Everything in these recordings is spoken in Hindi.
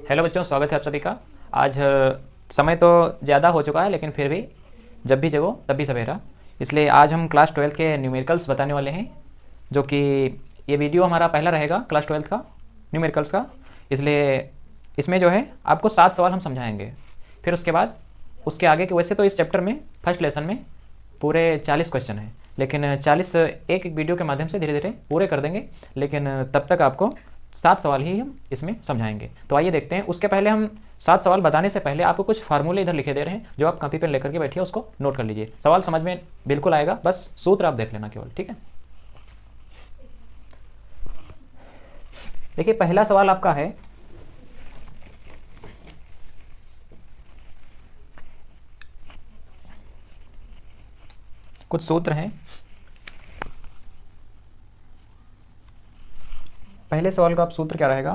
हेलो बच्चों, स्वागत है आप सभी का। आज समय तो ज़्यादा हो चुका है, लेकिन फिर भी जब भी जगो तब भी सवेरा। इसलिए आज हम क्लास 12 के न्यूमेरिकल्स बताने वाले हैं, जो कि ये वीडियो हमारा पहला रहेगा क्लास 12 का न्यूमेरिकल्स का। इसलिए इसमें जो है आपको 7 सवाल हम समझाएंगे। फिर उसके बाद उसके आगे के, वैसे तो इस चैप्टर में फर्स्ट लेसन में पूरे 40 क्वेश्चन हैं, लेकिन 40 एक एक वीडियो के माध्यम से धीरे धीरे पूरे कर देंगे। लेकिन तब तक आपको 7 सवाल ही हम इसमें समझाएंगे। तो आइए देखते हैं। उसके पहले हम 7 सवाल बताने से पहले आपको कुछ फार्मूले इधर लिखे दे रहे हैं, जो आप कॉपी पेन लेकर के बैठिए, उसको नोट कर लीजिए। सवाल समझ में बिल्कुल आएगा, बस सूत्र आप देख लेना केवल, ठीक है। देखिए, पहला सवाल आपका है, कुछ सूत्र हैं। पहले सवाल का आप सूत्र क्या रहेगा?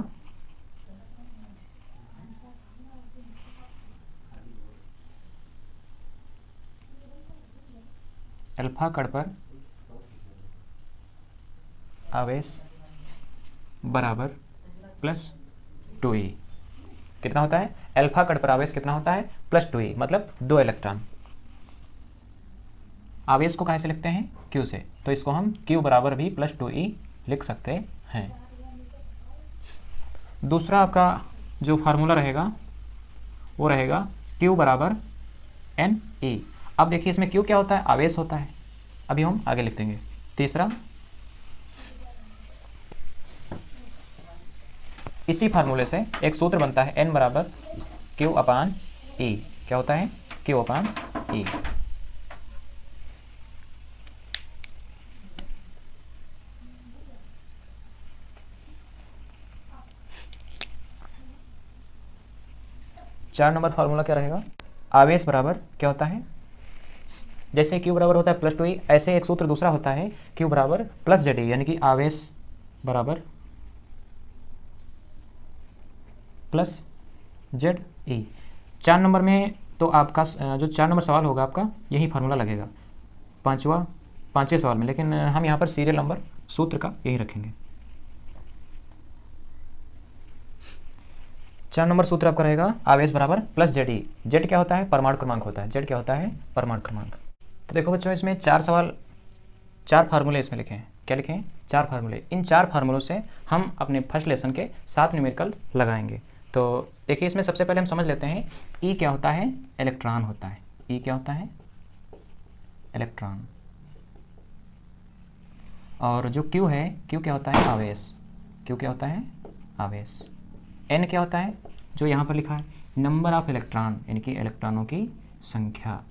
अल्फा कण पर आवेश बराबर प्लस 2e। कितना होता है? अल्फा कण पर आवेश कितना होता है? प्लस 2e, मतलब 2 इलेक्ट्रॉन। आवेश को कहाँ से लिखते हैं? Q से, तो इसको हम Q बराबर भी प्लस 2e लिख सकते हैं। दूसरा आपका जो फार्मूला रहेगा वो रहेगा Q बराबर Ne। अब देखिए, इसमें Q क्या होता है? आवेश होता है, अभी हम आगे लिख देंगे। तीसरा, इसी फार्मूले से एक सूत्र बनता है N बराबर Q अपान E। क्या होता है? Q अपान E। चार नंबर फार्मूला क्या रहेगा? आवेश बराबर क्या होता है? जैसे Q बराबर होता है प्लस 2e, ऐसे एक सूत्र दूसरा होता है Q बराबर प्लस ZE, यानी कि आवेश बराबर प्लस ZE। 4 नंबर में तो आपका जो 4 नंबर सवाल होगा आपका, यही फार्मूला लगेगा पांचवें सवाल में, लेकिन हम यहाँ पर सीरियल नंबर सूत्र का यही रखेंगे। 4 नंबर सूत्र आपका रहेगा आवेश बराबर प्लस ZE। Z क्या होता है? परमाणु क्रमांक होता है। Z क्या होता है? परमाणु क्रमांक। तो देखो बच्चों, इसमें 4 सवाल, 4 फार्मूले इसमें लिखे हैं। क्या लिखे हैं? 4 फार्मूले। इन 4 फार्मूलों से हम अपने फर्स्ट लेसन के 7 न्यूमेरिकल लगाएंगे। तो देखिए, इसमें सबसे पहले हम समझ लेते हैं E क्या होता है? इलेक्ट्रॉन होता है। E क्या होता है? इलेक्ट्रॉन। और जो Q है, Q क्या होता है? आवेश। Q क्या होता है? आवेश। N क्या होता है? जो यहाँ पर लिखा है, नंबर ऑफ इलेक्ट्रॉन, यानी कि इलेक्ट्रॉनों की संख्या।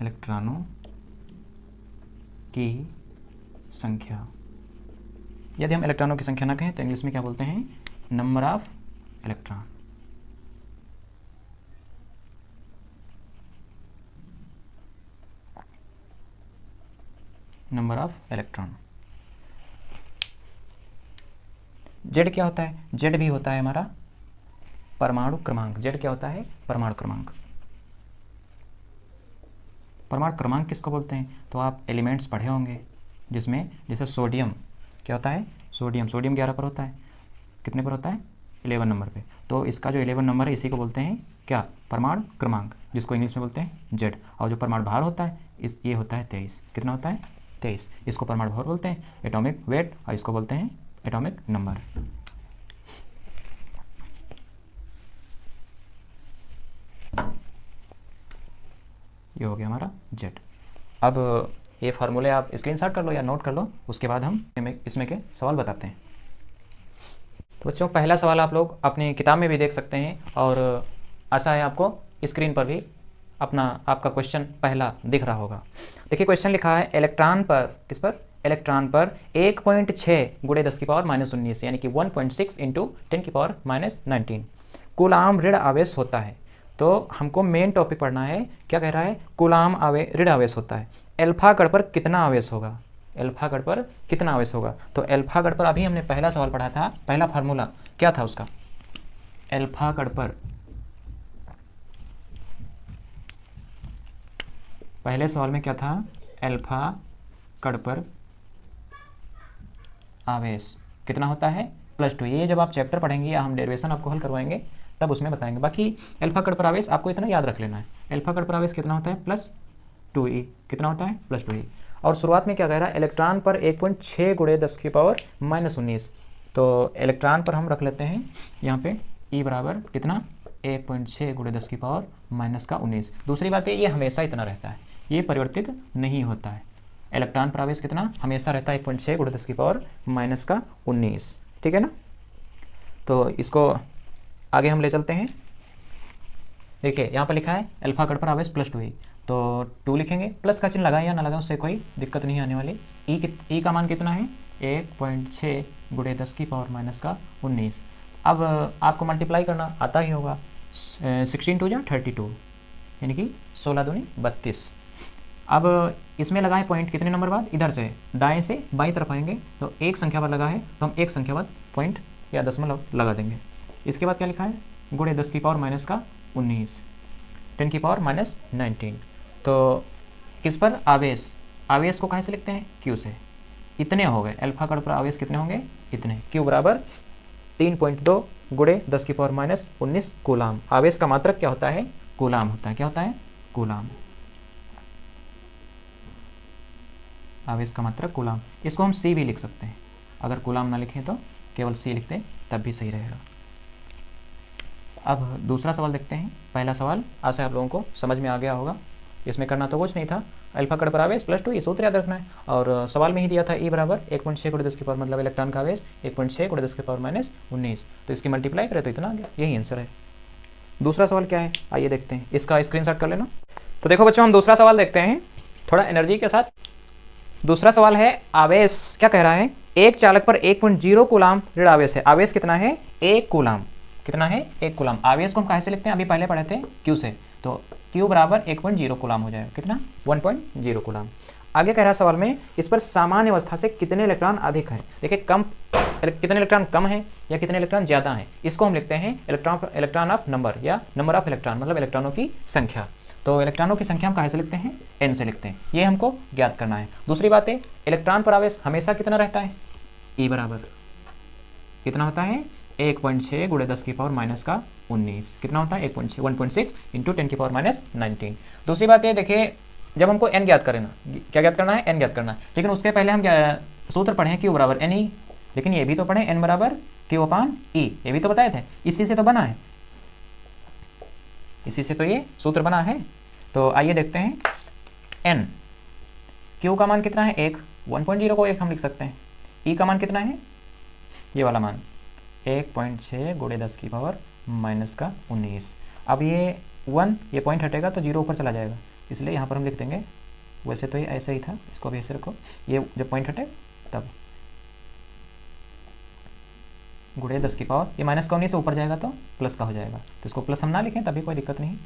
इलेक्ट्रॉनों की संख्या। यदि हम इलेक्ट्रॉनों की संख्या ना कहें तो इंग्लिश में क्या बोलते हैं? Number of electron. Number of electron. Z क्या होता है? जेड भी होता है हमारा परमाणु क्रमांक। जेड क्या होता है? परमाणु क्रमांक। परमाणु क्रमांक किसको बोलते हैं? तो आप एलिमेंट्स पढ़े होंगे, जिसमें जैसे सोडियम क्या होता है? सोडियम 11 पर होता है। कितने पर होता है? 11 नंबर पे। तो इसका जो 11 नंबर है, इसी को बोलते हैं क्या? परमाणु क्रमांक, जिसको इंग्लिश में बोलते हैं जेड। और जो परमाणु भार होता है, ये होता है 23। कितना होता है? 23। इसको परमाणु भार बोलते हैं, एटॉमिक वेट, और इसको बोलते हैं एटॉमिक नंबर। ये हो गया हमारा जेड। अब ये फार्मूले आप स्क्रीनशॉट कर लो या नोट कर लो, उसके बाद हम इसमें के सवाल बताते हैं। तो बच्चों, पहला सवाल आप लोग अपनी किताब में भी देख सकते हैं, और आशा है आपको स्क्रीन पर भी आपका क्वेश्चन पहला दिख रहा होगा। देखिए, क्वेश्चन लिखा है इलेक्ट्रॉन पर, किस पर? इलेक्ट्रॉन पर 1.6 गुणे 10 की पावर -19, यानी कि 1.6 इंटू 10 की पावर -19 कूलाम ऋण आवेश होता है। तो हमको मेन टॉपिक पढ़ना है। क्या कह रहा है? कूलाम ऋण आवेश होता है। अल्फा कण पर कितना आवेश होगा? अल्फा कण पर कितना आवेश होगा? तो अल्फा कण पर अभी हमने पहला सवाल पढ़ा था, पहला फार्मूला क्या था उसका? अल्फा कण पर, पहले सवाल में क्या था? अल्फा कण पर आवेश कितना होता है? +2। ये जब आप चैप्टर पढ़ेंगे या हम डेरिवेशन आपको हल करवाएंगे तब उसमें बताएंगे। बाकी अल्फा कण प्रवेश आपको इतना याद रख लेना है, अल्फा कण प्रवेश कितना होता है +2e, कितना होता है +2e। और शुरुआत में क्या कह रहा है, इलेक्ट्रॉन पर 1.6 × 10⁻⁻19। तो इलेक्ट्रॉन पर हम रख लेते हैं यहाँ पे e बराबर कितना 1.6 × 10⁻⁻19। दूसरी बात है ये हमेशा इतना रहता है, ये परिवर्तित नहीं होता है। इलेक्ट्रॉन प्रवेश कितना हमेशा रहता है 1.6 × 10⁻⁻19, ठीक है ना। तो इसको आगे हम ले चलते हैं। देखिए यहाँ पर लिखा है अल्फा कण प्रवेश +2e, तो 2 लिखेंगे, प्लस का चिन्ह लगाएं या ना लगाएं उससे कोई दिक्कत नहीं आने वाली। ई का मान कितना है 1.6 × 10⁻⁻19। अब आपको मल्टीप्लाई करना आता ही होगा, 16 2 32 यानी कि 16 दूनी 32। अब इसमें लगा है पॉइंट कितने नंबर बाद, इधर से दाएं से बाईं तरफ आएंगे तो एक संख्या बाद लगा है तो हम एक संख्या बाद पॉइंट या दशमलव लगा देंगे। इसके बाद क्या लिखा है × 10⁻⁻19 10⁻⁻19। तो किस पर आवेश, आवेश को कहाँ से लिखते हैं Q से। इतने हो गए अल्फा कण पर आवेश कितने होंगे इतने, Q बराबर 3.2 × 10⁻⁻19 कूलाम। आवेश का मात्रक क्या होता है कूलाम होता है, क्या होता है कूलाम, आवेश का मात्रक कूलाम। इसको हम C भी लिख सकते हैं, अगर कूलाम ना लिखें तो केवल C लिखते हैं तब भी सही रहेगा। अब दूसरा सवाल देखते हैं। पहला सवाल आशा आप लोगों को समझ में आ गया होगा, इसमें करना तो कुछ नहीं था, अल्फा कण पर आवेश +2 ये सूत्र याद रखना है। और सवाल में ही दिया था E बराबर 1.6 × 10⁻, मतलब इलेक्ट्रॉन का आवेश 1.6 × 10⁻⁻19, तो इसकी मल्टीप्लाई करें तो इतना आ गया, यही आंसर है। दूसरा सवाल क्या है आइए देखते हैं, इसका स्क्रीनशॉट कर लेना। तो देखो बच्चों हम दूसरा सवाल देखते हैं थोड़ा एनर्जी के साथ। दूसरा सवाल है आवेश क्या कह रहा है, एक चालक पर 1.0 कूलाम ऋण आवेश है। आवेश कितना है 1 कूलाम, कितना है 1 कूलाम। आवेश को हम कैसे लिखते हैं अभी पहले पढ़े थे Q से, तो Q बराबर 1.0 कूलाम हो जाएगा, कितना 1.0 कूलाम। आगे कह रहा है सवाल में इस पर सामान्य अवस्था से कितने इलेक्ट्रॉन अधिक हैं। देखिए कम कितने इलेक्ट्रॉन कम है या कितने इलेक्ट्रॉन ज़्यादा हैं, इसको हम लिखते हैं इलेक्ट्रॉन ऑफ नंबर या नंबर ऑफ इलेक्ट्रॉन, मतलब इलेक्ट्रॉनों की संख्या। तो इलेक्ट्रॉनों की संख्या हम कहाँ से लिखते हैं n से लिखते हैं, ये हमको ज्ञात करना है। दूसरी बात है इलेक्ट्रॉन पर आवेश हमेशा कितना रहता है, E बराबर कितना होता है 1.6 × 10⁻⁻19, कितना होता है 1.6 × 10⁻⁻19। दूसरी बात ये देखिए जब हमको n ज्ञात करना, क्या ज्ञात करना है n ज्ञात करना है, लेकिन उसके पहले हम क्या सूत्र पढ़े हैं Q बराबर NE, लेकिन ये भी तो पढ़े n बराबर Q/E, ये भी तो बताए थे, इसी से तो बना है, इसी से तो ये सूत्र बना है। तो आइए देखते हैं n, Q का मान कितना है 1, 1.0 को 1 हम लिख सकते हैं, E का मान कितना है ये वाला मान 1.6 × 10⁻⁻19। अब ये 1 ये पॉइंट हटेगा तो 0 ऊपर चला जाएगा, इसलिए यहाँ पर हम लिख देंगे, वैसे तो ये ऐसे ही था, इसको भी ऐसे रखो, ये जब पॉइंट हटे तब × 10⁻, ये माइनस का 19 से ऊपर जाएगा तो प्लस का हो जाएगा, तो इसको प्लस हम ना लिखें तभी कोई दिक्कत नहीं,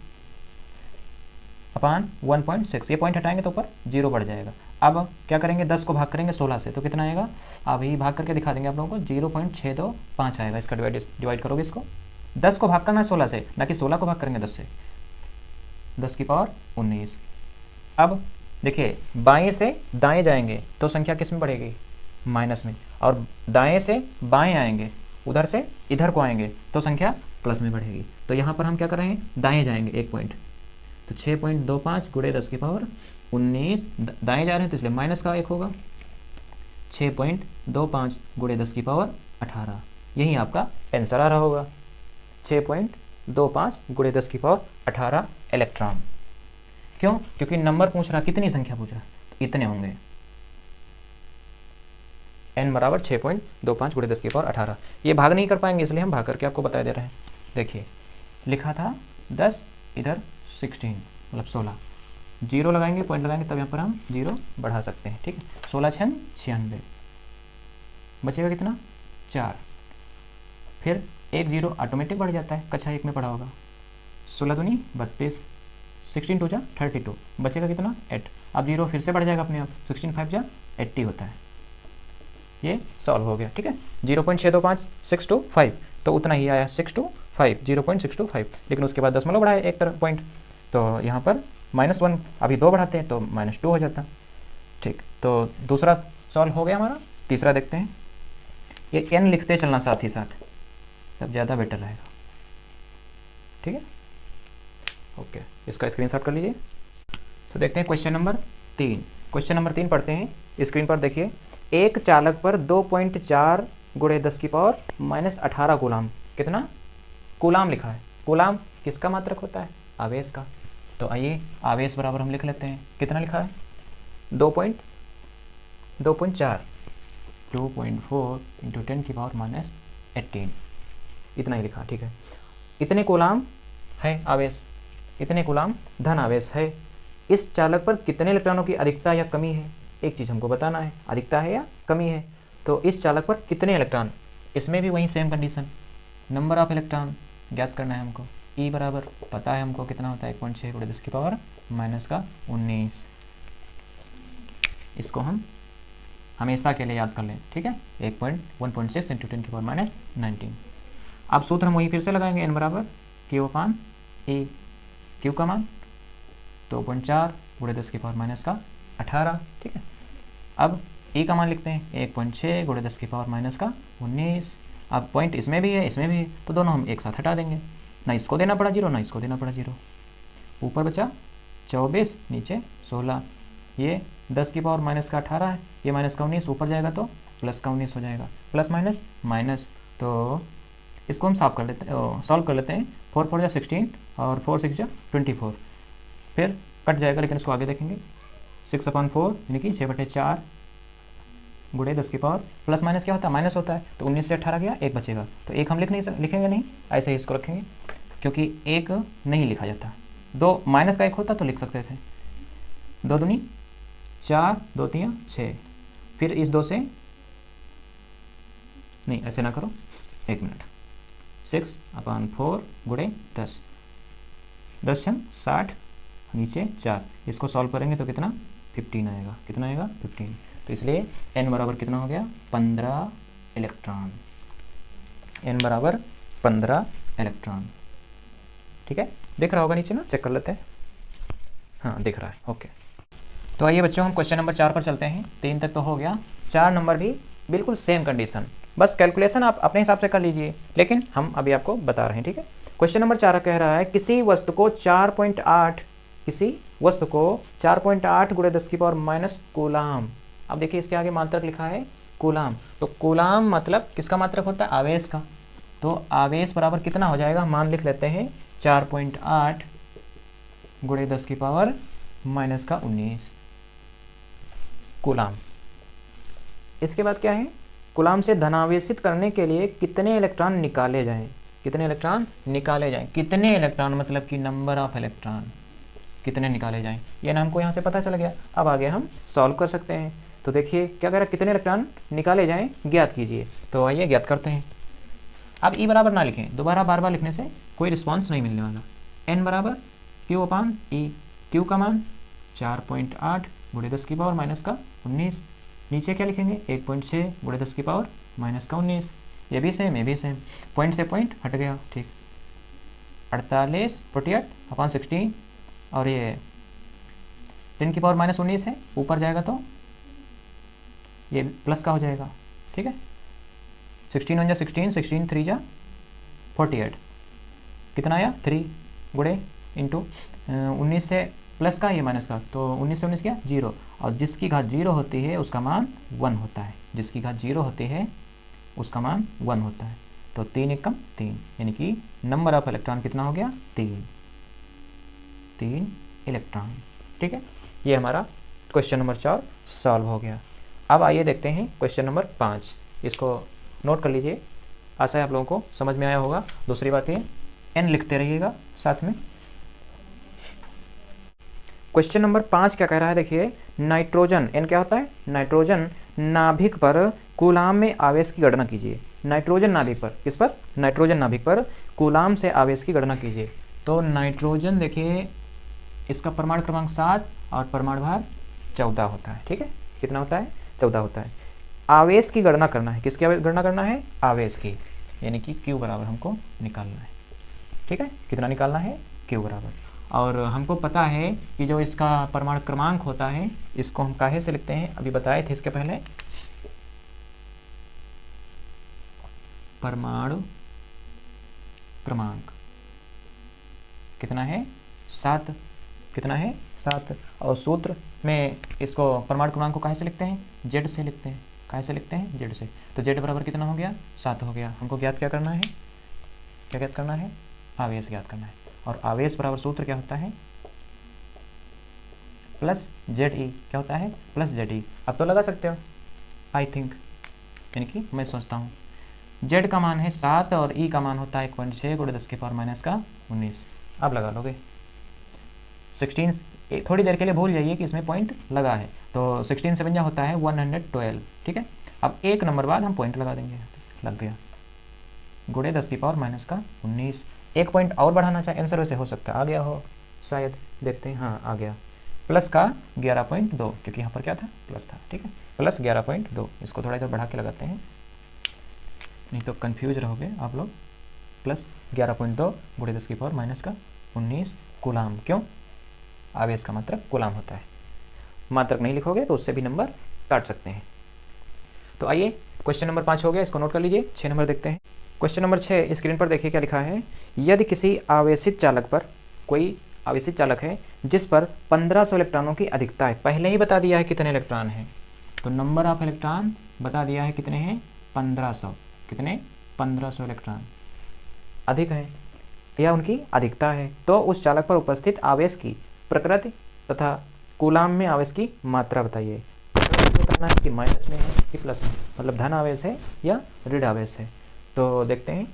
अपान 1.6, ये पॉइंट हटाएंगे तो ऊपर 0 बढ़ जाएगा। अब क्या करेंगे 10 को भाग करेंगे 16 से तो कितना आएगा, अभी भाग करके दिखा देंगे आप लोगों को, 0.625 आएगा। इसका डिवाइड करोगे इसको, 10 को भाग करना है 16 से, ना कि 16 को भाग करेंगे 10 से, 10⁻19। अब देखिए बाएं से दाएं जाएंगे तो संख्या किस में बढ़ेगी माइनस में, और दाएं से बाएं आएंगे उधर से इधर को आएंगे तो संख्या प्लस में बढ़ेगी। तो यहाँ पर हम क्या कर रहे हैं दाएं जाएंगे 1 पॉइंट, तो 6.25 × 10⁻19 दाएं जा रहे हैं तो इसलिए माइनस का 1 होगा, 6.25 × 10⁻18, यही आपका आंसर आ रहा होगा, 6.25 × 10⁻18 इलेक्ट्रॉन। क्यों, क्योंकि नंबर पूछ रहा, कितनी संख्या पूछ रहा, तो इतने होंगे, n बराबर 6.25 × 10⁻18। ये भाग नहीं कर पाएंगे इसलिए हम भाग करके आपको बता दे रहे हैं। देखिए लिखा था 10, इधर 16 मतलब 16, 0 लगाएंगे पॉइंट लगाएंगे तब यहाँ पर हम 0 बढ़ा सकते हैं, ठीक है। 16 × 96 बचेगा कितना 4, फिर 1 0 ऑटोमेटिक बढ़ जाता है, कक्षा 1 में पढ़ा होगा, 16 दूनी 32, 16 2 32, बचेगा कितना 8, अब 0 फिर से बढ़ जाएगा अपने आप, 16 5 80 होता है, ये सॉल्व हो गया, ठीक है। 0.625 625 तो उतना ही आया 625 0.625, लेकिन उसके बाद दशमलव बढ़ाए एक तरफ पॉइंट, तो यहाँ पर -1 अभी 2 बढ़ाते हैं तो -2 हो जाता, ठीक। तो दूसरा सॉल्व हो गया हमारा। तीसरा देखते हैं, ये n लिखते चलना साथ ही साथ, तब ज़्यादा बेटर रहेगा। ठीक है, ओके, इसका स्क्रीनशॉट कर लीजिए। तो देखते हैं क्वेश्चन नंबर 3। क्वेश्चन नंबर 3 पढ़ते हैं। स्क्रीन पर देखिए, एक चालक पर 2.4 गुणे 10 की पावर माइनस 18 कूलाम, कितना कूलाम लिखा है। कूलाम किसका मात्रक होता है, आवेश का। तो आइए आवेश बराबर हम लिख लेते हैं, कितना लिखा है 2.4 2.4 इंटू 10 की पावर माइनस 18, इतना ही लिखा। ठीक है, इतने कूलाम है आवेश, इतने कूलाम धन आवेश है। इस चालक पर कितने इलेक्ट्रॉनों की अधिकता या कमी है, एक चीज़ हमको बताना है, अधिकता है या कमी है। तो इस चालक पर कितने इलेक्ट्रॉन, इसमें भी वही same condition, number of electron ज्ञात करना है हमको। ई बराबर पता है हमको कितना होता है 1.6 गुणे 10 की पावर माइनस का 19। इसको हम हमेशा के लिए याद कर लें। ठीक है, 1.6 इंटू 10 की पावर माइनस 19। अब सूत्र हम वही फिर से लगाएंगे, n बराबर क्यू अपान ए। क्यू का मान 2.4 गुणे 10 की पावर माइनस का 18। ठीक है, अब ए का मान लिखते हैं 1.6 गुणे 10 की पावर माइनस का 19। अब पॉइंट इसमें भी है इसमें भी है, तो दोनों हम एक साथ हटा देंगे, ना इसको देना पड़ा 0 ना इसको देना पड़ा 0। ऊपर बचा 24, नीचे 16। ये 10 की पावर माइनस का 18 है, ये माइनस का 19, ऊपर जाएगा तो प्लस का 19 हो जाएगा, प्लस माइनस माइनस। तो इसको हम सॉल्व कर लेते हैं। 4 4 जा 16 और 4 6 जा 24, फिर कट जाएगा, लेकिन इसको आगे देखेंगे। 6/4 यानी कि 6/4 गुणे 10 की पावर, प्लस माइनस क्या होता है, माइनस होता है, तो 19 से 18 गया, एक बचेगा, तो एक हम लिखेंगे नहीं, ऐसे ही इसको रखेंगे, क्योंकि एक नहीं लिखा जाता। 2 माइनस का 1 होता तो लिख सकते थे। 2 दूनी 4, 2 3 6, फिर इस 2 से नहीं, ऐसे ना करो, 1 मिनट। 6/4 गुणे 10, 10 60, नीचे 4, इसको सॉल्व करेंगे तो कितना 15 आएगा। कितना आएगा 15। तो इसलिए n बराबर कितना हो गया 15 इलेक्ट्रॉन। n बराबर 15 इलेक्ट्रॉन। ठीक है, दिख रहा होगा नीचे ना, चेक कर लेते हैं। हाँ दिख रहा है, ओके। तो आइए बच्चों हम क्वेश्चन नंबर 4 पर चलते हैं। 3 तक तो हो गया, 4 नंबर भी बिल्कुल सेम कंडीशन, बस कैलकुलेशन आप अपने हिसाब से कर लीजिए, लेकिन हम अभी आपको बता रहे हैं। ठीक है, क्वेश्चन नंबर 4 कह रहा है किसी वस्तु को 4.8 गुणे 10 की पावर माइनस कूलाम। अब देखिए इसके आगे मात्रक लिखा है कूलाम, तो कूलाम मतलब किसका मात्रक होता है, आवेश का। तो आवेश बराबर कितना हो जाएगा, मान लिख लेते हैं 4.8 गुणे 10 की पावर माइनस का 19 कूलाम। इसके बाद क्या है, कूलाम से धनावेशित करने के लिए कितने इलेक्ट्रॉन निकाले जाएं। कितने इलेक्ट्रॉन निकाले जाएं, कितने इलेक्ट्रॉन मतलब कि नंबर ऑफ इलेक्ट्रॉन कितने निकाले जाएं, ये ना हमको यहाँ से पता चल गया। अब आगे हम सॉल्व कर सकते हैं। तो देखिए क्या कह रहा है, कितने इलेक्ट्रॉन निकाले जाएं ज्ञात कीजिए। तो आइए ज्ञात करते हैं। अब ई बराबर ना लिखें, दोबारा बार बार लिखने से कोई रिस्पॉन्स नहीं मिलने वाला। n बराबर क्यू अपान ई, क्यू का मान 4.8 गुणे 10 की पावर माइनस का 19, नीचे क्या लिखेंगे 1.6 गुणे 10 की पावर माइनस का 19, ये भी सेम ये भी सेम, पॉइंट से पॉइंट हट गया। ठीक, 48/16 और ये 10 की पावर माइनस 19 है, ऊपर जाएगा तो ये प्लस का हो जाएगा। ठीक है, 16 1 जा 16, 16 3 जा 48, कितना आया 3 गुणे इंटू 19 से प्लस का ये माइनस का, तो 19 से 19 क्या 0, और जिसकी घात 0 होती है उसका मान 1 होता है। जिसकी घात 0 होती है उसका मान 1 होता है। तो 3 एकम 3, यानी कि नंबर ऑफ इलेक्ट्रॉन कितना हो गया 3 इलेक्ट्रॉन। ठीक है, ये हमारा क्वेश्चन नंबर 4 सॉल्व हो गया। अब आइए देखते हैं क्वेश्चन नंबर 5, इसको नोट कर लीजिए, आशा है आप लोगों को समझ में आया होगा। दूसरी बात ये n लिखते रहिएगा साथ में। क्वेश्चन नंबर 5 क्या कह रहा है, देखिए नाइट्रोजन, n क्या होता है नाइट्रोजन नाभिक पर कूलाम में आवेश की गणना कीजिए। नाइट्रोजन नाभिक पर, किस पर, नाइट्रोजन नाभिक पर कूलाम से आवेश की गणना कीजिए। तो नाइट्रोजन देखिए इसका परमाणु क्रमांक 7 और परमाणु भार 14 होता है। ठीक है, कितना होता है 14 होता है। आवेश की गणना करना है, किसकी गणना करना है आवेश की, यानी कि Q बराबर हमको निकालना है। ठीक है, कितना निकालना है Q बराबर, और हमको पता है कि जो इसका परमाणु क्रमांक होता है इसको हम काहे से लिखते हैं, अभी बताए थे इसके पहले, परमाणु क्रमांक कितना है 7, कितना है 7। और सूत्र में इसको परमाणु क्रमांक को कहाँ से लिखते हैं, जेड से लिखते हैं, कहाँ से लिखते हैं, जेड से। तो जेड बराबर कितना हो गया 7 हो गया। हमको ज्ञात क्या करना है, क्या ज्ञात करना है, आवेश ज्ञात करना है। और आवेश बराबर सूत्र क्या होता है, प्लस जेड ई, क्या होता है प्लस जेड ई। अब तो लगा सकते हो आई थिंक, यानी कि मैं सोचता हूँ जेड का मान है 7 और ई का मान होता है 1.6 × 10⁻⁻19। अब लगा लोगे 16, थोड़ी देर के लिए भूल जाइए कि इसमें पॉइंट लगा है। तो 16 से बन जा होता है 112, ठीक है। अब एक नंबर बाद हम पॉइंट लगा देंगे, लग गया, × 10⁻⁻19। एक पॉइंट और बढ़ाना चाहे आंसर वैसे हो सकता है आ गया हो शायद, देखते हैं, हाँ आ गया, प्लस का 11.2, क्योंकि यहाँ पर क्या था प्लस था, ठीक है, प्लस 11.2। इसको थोड़ा इधर बढ़ा के लगाते हैं, नहीं तो कंफ्यूज रहोगे आप लोग। Plus 11.2 × 10⁻⁻19 coulomb. क्यों, आवेश का मात्रक कूलाम होता है। मात्रक नहीं लिखोगे तो उससे भी नंबर काट सकते हैं। तो आइए क्वेश्चन नंबर 5 हो गया, इसको नोट कर लीजिए। 6 नंबर देखते हैं। क्वेश्चन नंबर 6 स्क्रीन पर देखिए क्या लिखा है। यदि किसी आवेशित चालक पर, कोई आवेशित चालक है जिस पर 1500 इलेक्ट्रॉनों की अधिकता है, पहले ही बता दिया है कितने इलेक्ट्रॉन हैं, तो नंबर ऑफ इलेक्ट्रॉन बता दिया है कितने हैं 1500, कितने 1500 इलेक्ट्रॉन अधिक हैं या उनकी अधिकता है, तो उस चालक पर उपस्थित आवेश की प्रकृति तथा कूलाम में आवेश की मात्रा बताइए। बताना है कि माइनस में है कि प्लस में, मतलब धन आवेश है या ऋण आवेश है। तो देखते हैं,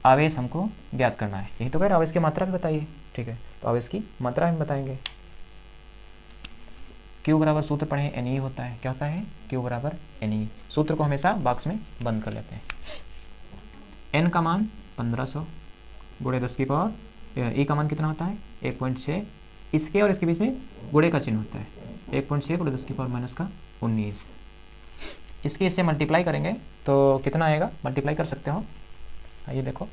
आवेश हमको ज्ञात करना है, यही तो कह रहे आवेश की मात्रा भी बताइए, ठीक है। तो आवेश की मात्रा हम बताएंगे। Q बराबर सूत्र पढ़े Ne होता है, क्या होता है Q बराबर Ne। सूत्र को हमेशा बॉक्स में बंद कर लेते हैं। N का मान 1500 × 10⁻, E का मान कितना होता है 1.6, इसके और इसके बीच में गुणे का चिन्ह होता है 1.6 × 10⁻⁻19। इसके इससे मल्टीप्लाई करेंगे तो कितना आएगा, मल्टीप्लाई कर सकते हो, आइए देखो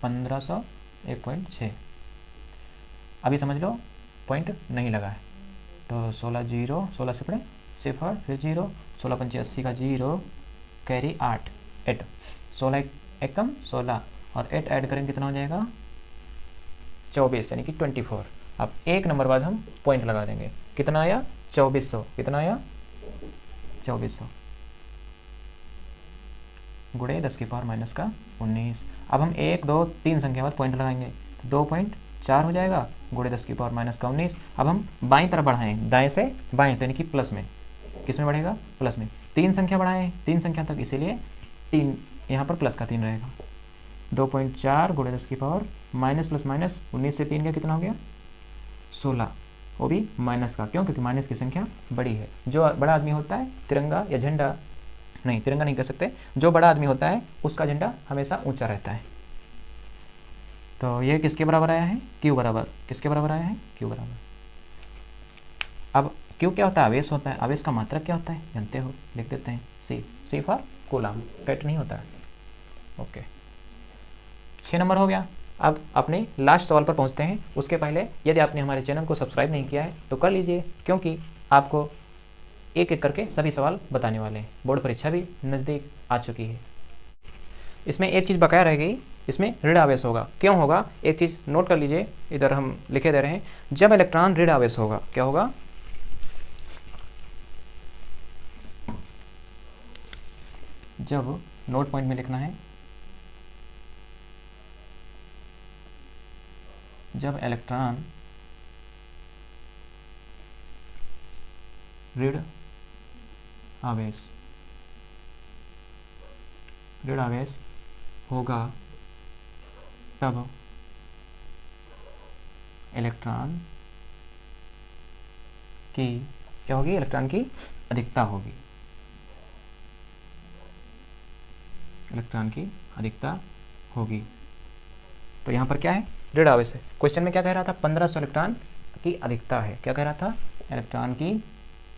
1500 1.6। अभी समझ लो पॉइंट नहीं लगा है, तो 16 0, 16 से पढ़े 0 फिर 0, 16 × 5 = 80 का 0, कैरी 8 8, 16 एक कम 16 और 8 ऐड करेंगे कितना हो जाएगा 24, यानी कि 24। अब एक नंबर बाद हम पॉइंट लगा देंगे, कितना आया 2400, कितना आया 2400 × 10⁻⁻19। अब हम 1 2 3 संख्या बाद पॉइंट लगाएंगे, 2.4 हो जाएगा × 10⁻⁻19। अब हम बाईं तरफ बढ़ाएं, दाएं से बाएं, तो यानी कि प्लस में, किस में बढ़ेगा प्लस में। 3 संख्या बढ़ाएं 3 संख्या तक, इसीलिए 3 यहाँ पर प्लस का 3 रहेगा। 2.4 × 10⁻⁻19 से 3 का कितना हो गया 16, वो भी माइनस का, क्यों, क्योंकि माइनस की संख्या बड़ी है। जो बड़ा आदमी होता है तिरंगा या झंडा, नहीं तिरंगा नहीं कह सकते, जो बड़ा आदमी होता है उसका झंडा हमेशा ऊंचा रहता है। तो ये किसके बराबर आया है Q बराबर, किसके बराबर आया है Q बराबर। अब Q क्या होता है, आवेश होता है। आवेश का मात्रक क्या होता है जानते हो, लिख देते हैं C फॉर कूलाम, कट नहीं होता है। ओके 6 नंबर हो गया। अब अपने लास्ट सवाल पर पहुंचते हैं। उसके पहले यदि आपने हमारे चैनल को सब्सक्राइब नहीं किया है तो कर लीजिए, क्योंकि आपको एक एक करके सभी सवाल बताने वाले हैं। बोर्ड परीक्षा भी नज़दीक आ चुकी है। इसमें एक चीज़ बकाया रह गई, इसमें ऋण आवेश होगा। क्यों होगा, एक चीज़ नोट कर लीजिए, इधर हम लिखे दे रहे हैं। जब इलेक्ट्रॉन ऋण आवेश होगा, क्या होगा, जब नोट पॉइंट में लिखना है, जब इलेक्ट्रॉन ऋण आवेश होगा, तब इलेक्ट्रॉन की क्या होगी, इलेक्ट्रॉन की अधिकता होगी, इलेक्ट्रॉन की अधिकता होगी। तो यहाँ पर क्या है, ऋण आवेश है। क्वेश्चन में क्या कह रहा था, 1500 इलेक्ट्रॉन की अधिकता है। क्या कह रहा था, इलेक्ट्रॉन की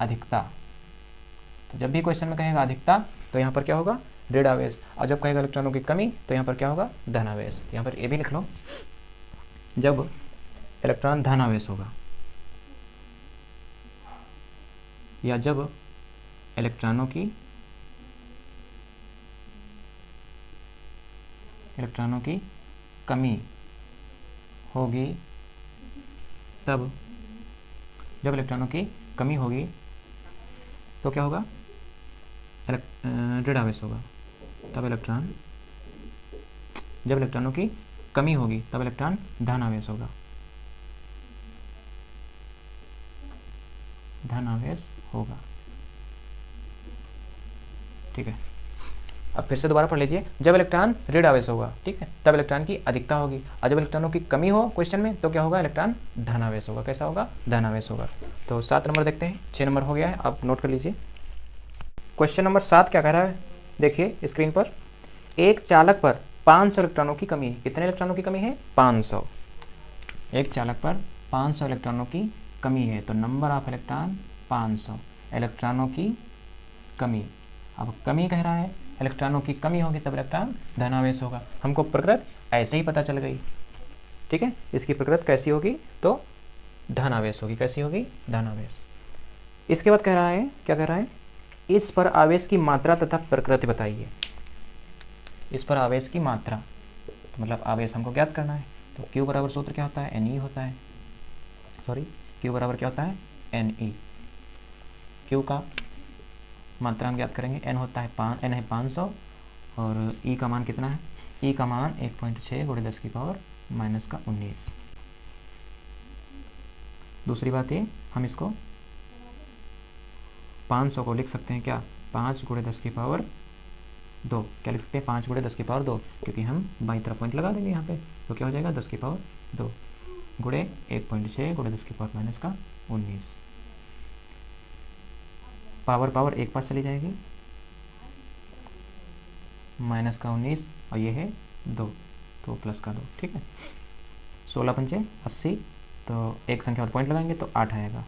अधिकता। तो जब भी क्वेश्चन में कहेगा अधिकता तो यहाँ पर क्या होगा, ऋण आवेश, और जब कहेगा इलेक्ट्रॉनों की कमी तो यहाँ पर क्या होगा, धन आवेश। यहाँ पर ये भी लिख लो, जब इलेक्ट्रॉन धन आवेश होगा या जब इलेक्ट्रॉनों की इलेक्ट्रॉनों की कमी होगी तब, जब इलेक्ट्रॉनों की कमी होगी तो क्या होगा, ऋण आवेश होगा। तब इलेक्ट्रॉन, जब इलेक्ट्रॉनों की कमी होगी तब इलेक्ट्रॉन धन आवेश होगा, धन आवेश होगा। ठीक है, अब फिर से दोबारा पढ़ लीजिए। जब इलेक्ट्रॉन ऋण आवेश होगा, ठीक है, तब इलेक्ट्रॉन की अधिकता होगी, और जब इलेक्ट्रॉनों की कमी हो क्वेश्चन में तो क्या होगा, इलेक्ट्रॉन धन आवेश होगा। कैसा होगा, धन आवेश होगा। तो 7 नंबर देखते हैं, 6 नंबर हो गया है, आप नोट कर लीजिए। क्वेश्चन नंबर 7 क्या कह रहा है, देखिए स्क्रीन पर। एक चालक पर 500 इलेक्ट्रॉनों की कमी है। कितने इलेक्ट्रॉनों की कमी है, 500। एक चालक पर 500 इलेक्ट्रॉनों की कमी है, तो नंबर ऑफ इलेक्ट्रॉन 500, इलेक्ट्रॉनों की कमी। अब कमी कह रहा है, इलेक्ट्रॉनों की कमी होगी तब इलेक्ट्रॉन धनावेश होगा। हमको प्रकृति ऐसे ही पता चल गई, ठीक है। इसकी प्रकृति कैसी होगी, तो धनावेश होगी। कैसी होगी, धनावेश। इसके बाद कह रहा है, क्या कह रहा है, इस पर आवेश की मात्रा तथा प्रकृति बताइए। इस पर आवेश की मात्रा, तो मतलब आवेश हमको ज्ञात करना है। तो Q बराबर सूत्र क्या होता है, Ne होता है, सॉरी Q बराबर क्या होता है, Ne। Q का मात्रा हम ज्ञात करेंगे, N होता है N है 500, और E का मान कितना है, E का मान 1.6 × 10⁻⁻19। दूसरी बात ये, हम इसको 500 को लिख सकते हैं क्या, 5 × 10⁻²। क्या लिख सकते हैं, 5 × 10⁻², क्योंकि हम बाई तरफ पॉइंट लगा देंगे यहाँ पे, तो क्या हो जाएगा 10⁻² गुणे 1.6 × 10⁻⁻19। पावर एक पास चली जाएगी, -19, और ये है 2, तो +2, ठीक है। 16 पंचे 80, तो एक संख्या पर पॉइंट लगाएंगे तो 8 आएगा,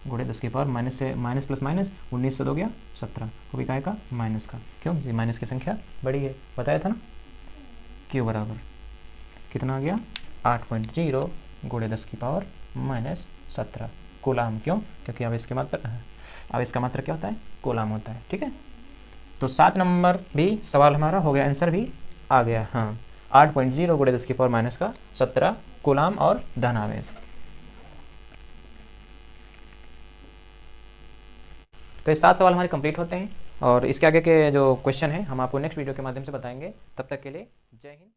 गुणे 10⁻, माइनस से माइनस प्लस माइनस, 19 से 2 गया 17, वो भी का माइनस का, क्यों, ये माइनस की संख्या बड़ी है, बताया था ना। Q बराबर कितना आ गया, 8.0 गुणे 10⁻⁻17 कूलाम। क्यों, क्योंकि आवेश की मात्रा, आवेश का मात्रा क्या होता है, कूलाम होता है, ठीक है। तो 7 नंबर भी सवाल हमारा हो गया, आंसर भी आ गया। हाँ, 8.0 गुणे 10⁻⁻17 कूलाम और धन आवेश। तो ये 7 सवाल हमारे कंप्लीट होते हैं, और इसके आगे के जो क्वेश्चन है हम आपको नेक्स्ट वीडियो के माध्यम से बताएंगे। तब तक के लिए जय हिंद।